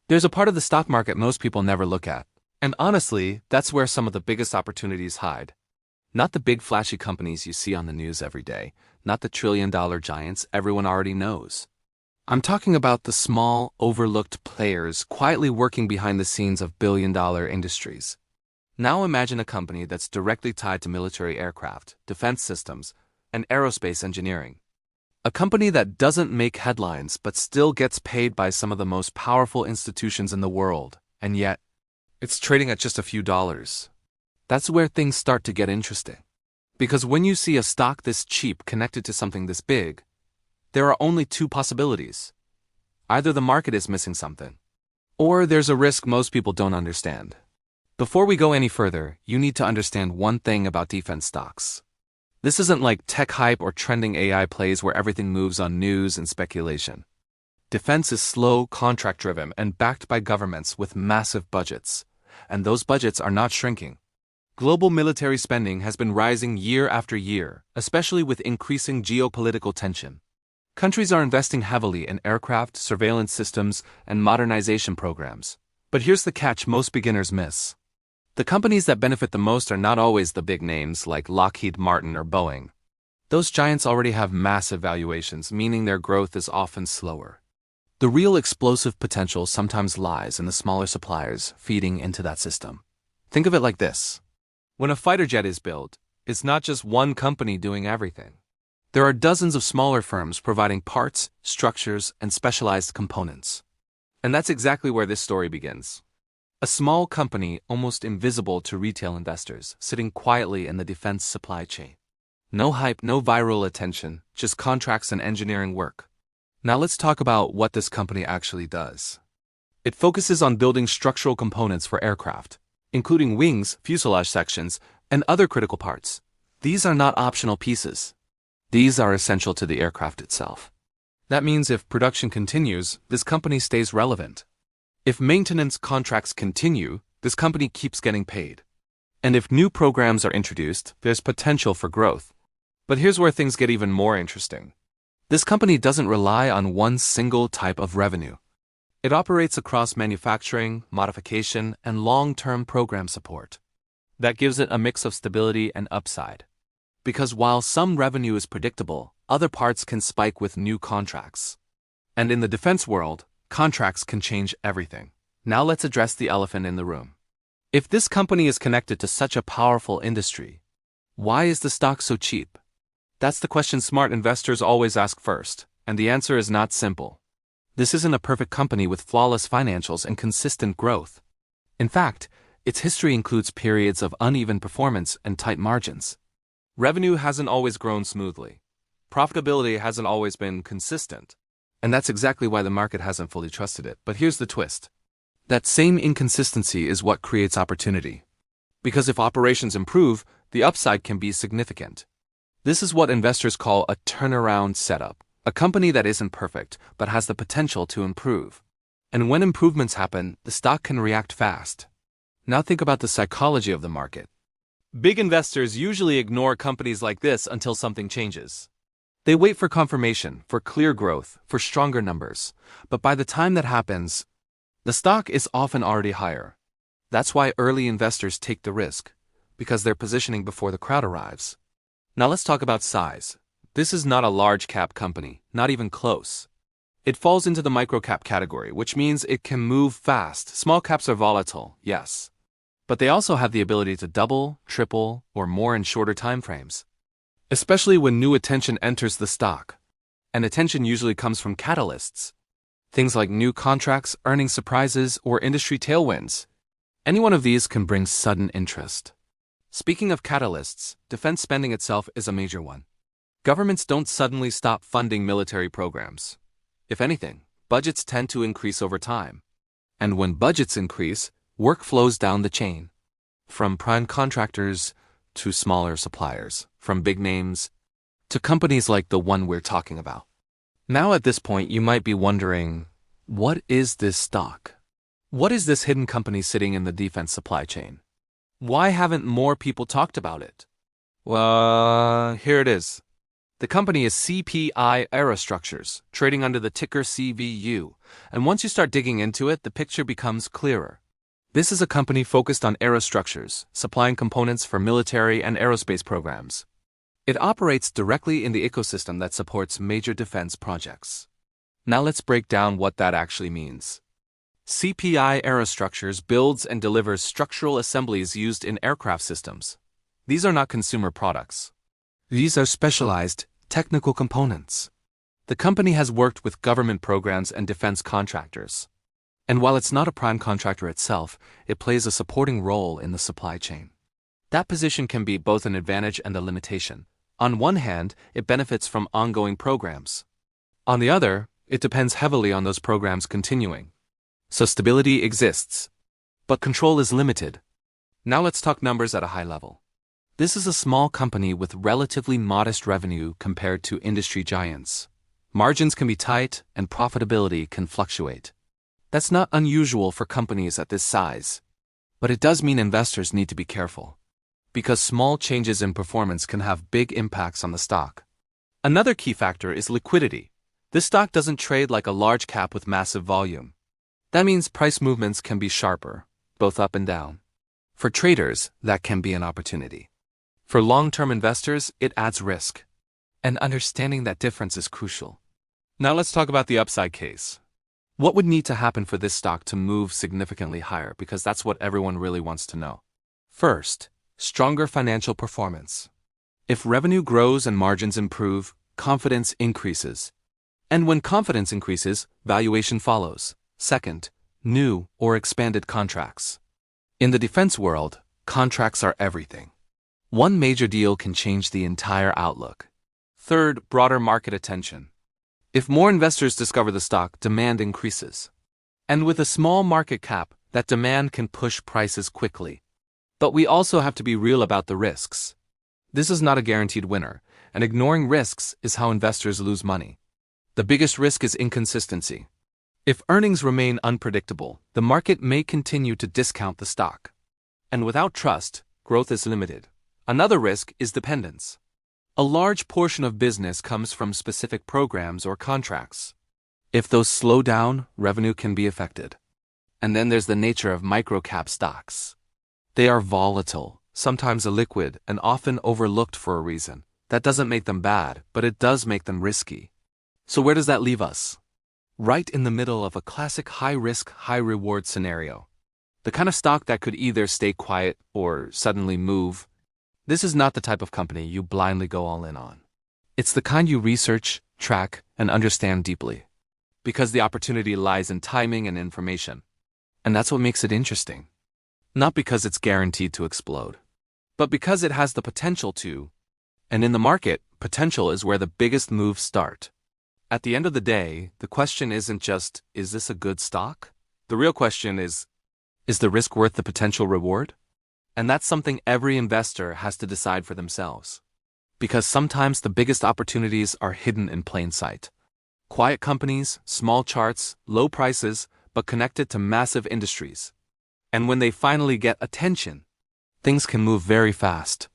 There's a part of the stock market most people never look at. And honestly, that's where some of the biggest opportunities hide. Not the big flashy companies you see on the news every day, not the trillion-dollar giants everyone already knows. I'm talking about the small, overlooked players quietly working behind the scenes of billion-dollar industries. Now imagine a company that's directly tied to military aircraft, defense systems, and aerospace engineering. A company that doesn't make headlines but still gets paid by some of the most powerful institutions in the world, and yet, it's trading at just a few dollars. That's where things start to get interesting. Because when you see a stock this cheap connected to something this big, there are only two possibilities. Either the market is missing something, or there's a risk most people don't understand. Before we go any further, you need to understand one thing about defense stocks. This isn't like tech hype or trending AI plays where everything moves on news and speculation. Defense is slow, contract-driven, and backed by governments with massive budgets. And those budgets are not shrinking. Global military spending has been rising year after year, especially with increasing geopolitical tension. Countries are investing heavily in aircraft, surveillance systems, and modernization programs. But here's the catch most beginners miss. The companies that benefit the most are not always the big names like Lockheed Martin or Boeing. Those giants already have massive valuations, meaning their growth is often slower. The real explosive potential sometimes lies in the smaller suppliers feeding into that system. Think of it like this. When a fighter jet is built, it's not just one company doing everything. There are dozens of smaller firms providing parts, structures, and specialized components. And that's exactly where this story begins. A small company almost invisible to retail investors, sitting quietly in the defense supply chain. No hype, no viral attention, just contracts and engineering work. Now let's talk about what this company actually does. It focuses on building structural components for aircraft, including wings, fuselage sections, and other critical parts. These are not optional pieces. These are essential to the aircraft itself. That means if production continues, this company stays relevant. If maintenance contracts continue, this company keeps getting paid. And if new programs are introduced, there's potential for growth. But here's where things get even more interesting. This company doesn't rely on one single type of revenue. It operates across manufacturing, modification, and long-term program support. That gives it a mix of stability and upside. Because while some revenue is predictable, other parts can spike with new contracts. And in the defense world, contracts can change everything. Now let's address the elephant in the room. If this company is connected to such a powerful industry, why is the stock so cheap? That's the question smart investors always ask first, and the answer is not simple. This isn't a perfect company with flawless financials and consistent growth. In fact, its history includes periods of uneven performance and tight margins. Revenue hasn't always grown smoothly. Profitability hasn't always been consistent. And that's exactly why the market hasn't fully trusted it. But here's the twist. That same inconsistency is what creates opportunity. Because if operations improve, the upside can be significant. This is what investors call a turnaround setup, a company that isn't perfect but has the potential to improve. And when improvements happen, the stock can react fast. Now think about the psychology of the market. Big investors usually ignore companies like this until something changes. They wait for confirmation, for clear growth, for stronger numbers. But by the time that happens, the stock is often already higher. That's why early investors take the risk, because they're positioning before the crowd arrives. Now let's talk about size. This is not a large cap company, not even close. It falls into the micro-cap category, which means it can move fast. Small caps are volatile, yes. But they also have the ability to double, triple, or more in shorter time frames. Especially when new attention enters the stock. And attention usually comes from catalysts. Things like new contracts, earnings surprises, or industry tailwinds. Any one of these can bring sudden interest. Speaking of catalysts, defense spending itself is a major one. Governments don't suddenly stop funding military programs. If anything, budgets tend to increase over time. And when budgets increase, work flows down the chain. From prime contractors to smaller suppliers, from big names to companies like the one we're talking about. Now at this point you might be wondering, what is this stock? What is this hidden company sitting in the defense supply chain? Why haven't more people talked about it? Well, here it is. The company is CPI Aerostructures, trading under the ticker CVU, and once you start digging into it, the picture becomes clearer. This is a company focused on aerostructures, supplying components for military and aerospace programs. It operates directly in the ecosystem that supports major defense projects. Now let's break down what that actually means. CPI Aerostructures builds and delivers structural assemblies used in aircraft systems. These are not consumer products. These are specialized, technical components. The company has worked with government programs and defense contractors. And while it's not a prime contractor itself, it plays a supporting role in the supply chain. That position can be both an advantage and a limitation. On one hand, it benefits from ongoing programs. On the other, it depends heavily on those programs continuing. So stability exists, but control is limited. Now let's talk numbers at a high level. This is a small company with relatively modest revenue compared to industry giants. Margins can be tight and profitability can fluctuate. That's not unusual for companies at this size. But it does mean investors need to be careful, because small changes in performance can have big impacts on the stock. Another key factor is liquidity. This stock doesn't trade like a large cap with massive volume. That means price movements can be sharper, both up and down. For traders, that can be an opportunity. For long-term investors, it adds risk. And understanding that difference is crucial. Now let's talk about the upside case. What would need to happen for this stock to move significantly higher, because that's what everyone really wants to know. First, stronger financial performance. If revenue grows and margins improve, confidence increases. And when confidence increases, valuation follows. Second, new or expanded contracts. In the defense world, contracts are everything. One major deal can change the entire outlook. Third, broader market attention. If more investors discover the stock, demand increases. And with a small market cap, that demand can push prices quickly. But we also have to be real about the risks. This is not a guaranteed winner, and ignoring risks is how investors lose money. The biggest risk is inconsistency. If earnings remain unpredictable, the market may continue to discount the stock. And without trust, growth is limited. Another risk is dependence. A large portion of business comes from specific programs or contracts. If those slow down, revenue can be affected. And then there's the nature of microcap stocks. They are volatile, sometimes illiquid, and often overlooked for a reason. That doesn't make them bad, but it does make them risky. So where does that leave us? Right in the middle of a classic high-risk, high-reward scenario. The kind of stock that could either stay quiet or suddenly move. This is not the type of company you blindly go all in on. It's the kind you research, track, and understand deeply. Because the opportunity lies in timing and information. And that's what makes it interesting. Not because it's guaranteed to explode, but because it has the potential to. And in the market, potential is where the biggest moves start. At the end of the day, the question isn't just, is this a good stock? The real question is the risk worth the potential reward? And that's something every investor has to decide for themselves. Because sometimes the biggest opportunities are hidden in plain sight. Quiet companies, small charts, low prices, but connected to massive industries. And when they finally get attention, things can move very fast.